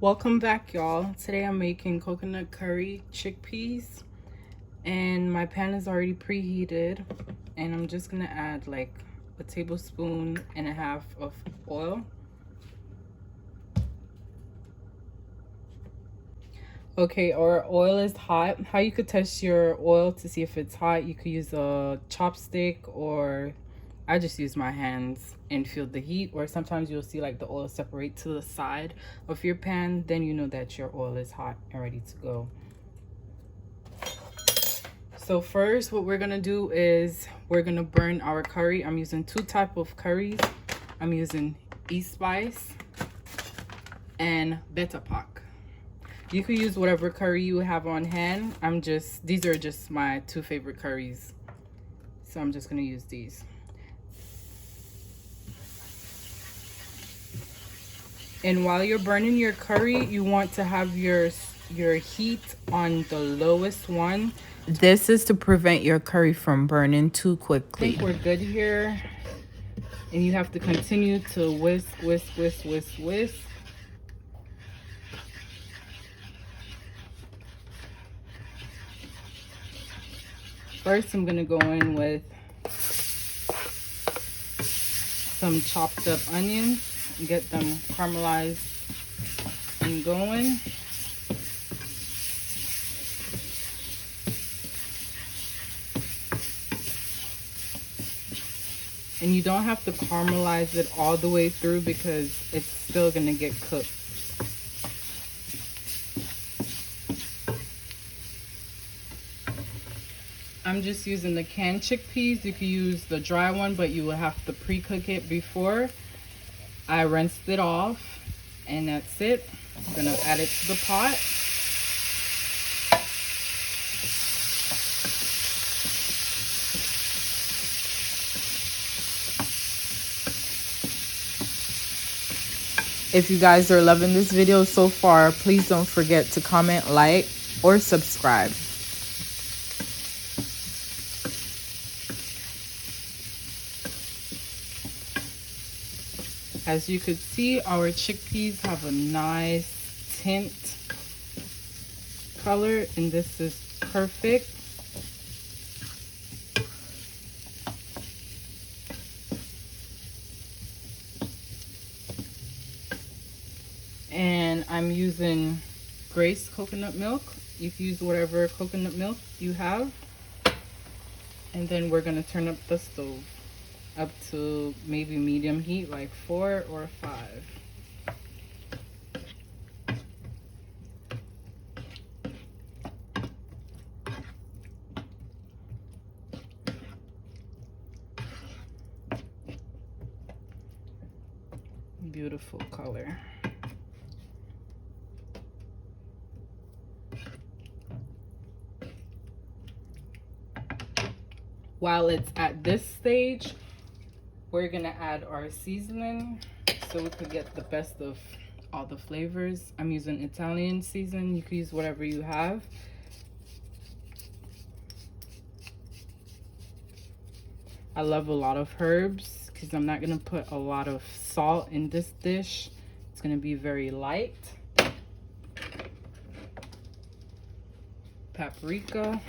Welcome back, y'all. Today I'm making coconut curry chickpeas, and my pan is already preheated, and I'm just gonna add like a tablespoon and a half of oil. Okay, our oil is hot. How you could test your oil to see if it's hot, you could use a chopstick, or I just use my hands and feel the heat, or sometimes you'll see like the oil separate to the side of your pan. Then you know that your oil is hot and ready to go. So first what we're gonna do is we're gonna burn our curry. I'm using two types of curries. I'm using East Spice and Beta Pak. You could use whatever curry you have on hand. These are just my two favorite curries, so I'm just gonna use these. And while you're burning your curry, you want to have your heat on the lowest one. This is to prevent your curry from burning too quickly. I think we're good here. And you have to continue to whisk, whisk, whisk, whisk, whisk. First, I'm gonna go in with some chopped up onions and get them caramelized and going. And you don't have to caramelize it all the way through because it's still gonna get cooked. I'm just using the canned chickpeas. You could use the dry one, but you will have to pre-cook it before. I rinsed it off, and that's it. I'm gonna add it to the pot. If you guys are loving this video so far, please don't forget to comment, like, or subscribe. As you could see, our chickpeas have a nice tint color, and this is perfect. And I'm using Grace coconut milk. You can use whatever coconut milk you have. And then we're gonna turn up the stove up to maybe medium heat, like 4 or 5. Beautiful color. While it's at this stage, we're gonna add our seasoning so we could get the best of all the flavors. I'm using Italian season. You can use whatever you have. I love a lot of herbs because I'm not gonna put a lot of salt in this dish. It's gonna be very light. Paprika.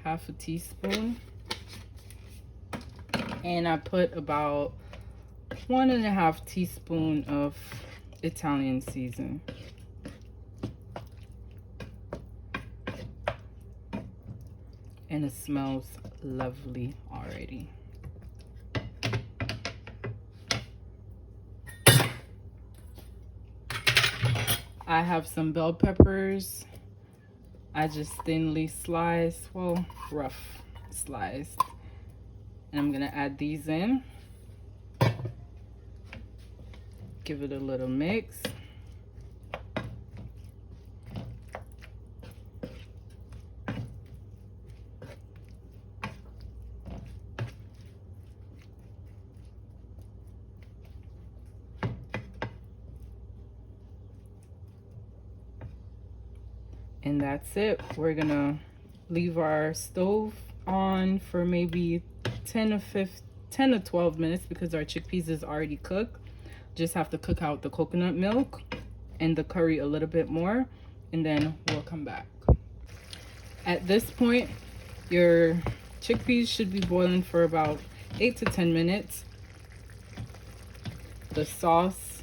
Half a teaspoon. And I put about 1.5 teaspoons of Italian season. And it smells lovely already. I have some bell peppers. I just thinly sliced, well, rough sliced. And I'm gonna add these in. Give it a little mix. And that's it. We're gonna leave our stove on for maybe 10 or 10 to 12 minutes because our chickpeas is already cooked. Just have to cook out the coconut milk and the curry a little bit more, and then we'll come back. At this point, your chickpeas should be boiling for about 8 to 10 minutes. The sauce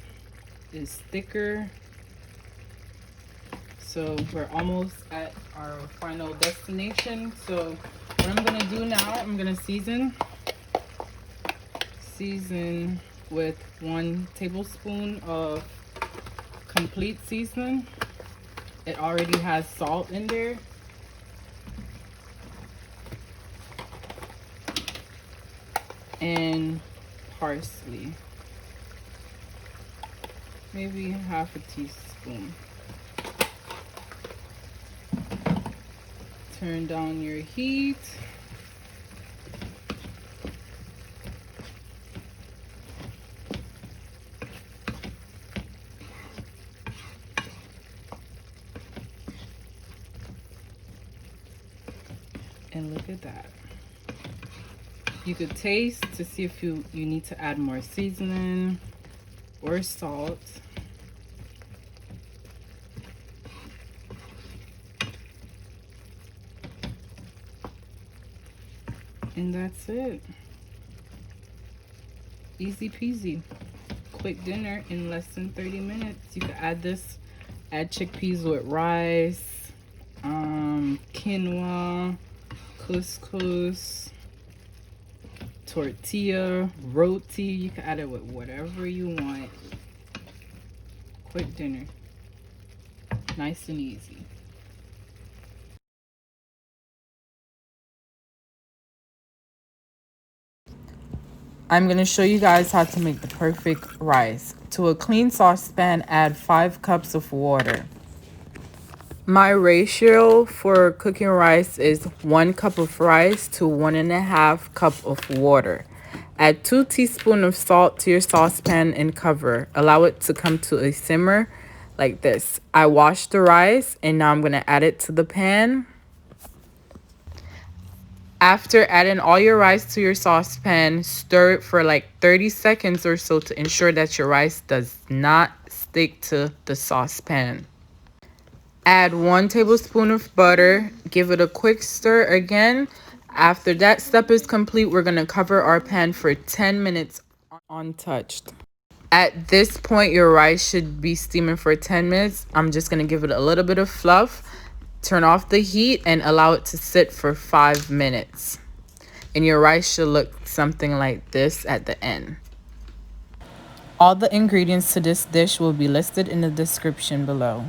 is thicker, so we're almost at our final destination. So what I'm gonna do now, I'm gonna season with 1 tablespoon of complete seasoning. It already has salt in there. And parsley, maybe half a teaspoon. Turn down your heat. And look at that. You could taste to see if you need to add more seasoning or salt. And that's it. Easy peasy. Quick dinner in less than 30 minutes. You can add chickpeas with rice, quinoa, couscous, tortilla, roti. You can add it with whatever you want. Quick dinner. Nice and easy. I'm going to show you guys how to make the perfect rice. To a clean saucepan, add 5 cups of water. My ratio for cooking rice is 1 cup of rice to 1.5 cup of water. Add 2 teaspoons of salt to your saucepan and cover. Allow it to come to a simmer like this. I washed the rice and now I'm going to add it to the pan. After adding all your rice to your saucepan, stir it for like 30 seconds or so to ensure that your rice does not stick to the saucepan. Add 1 tablespoon of butter. Give it a quick stir again. After that step is complete, we're going to cover our pan for 10 minutes untouched. At this point, your rice should be steaming for 10 minutes. I'm just going to give it a little bit of fluff. Turn off the heat and allow it to sit for 5 minutes. And your rice should look something like this at the end. All the ingredients to this dish will be listed in the description below.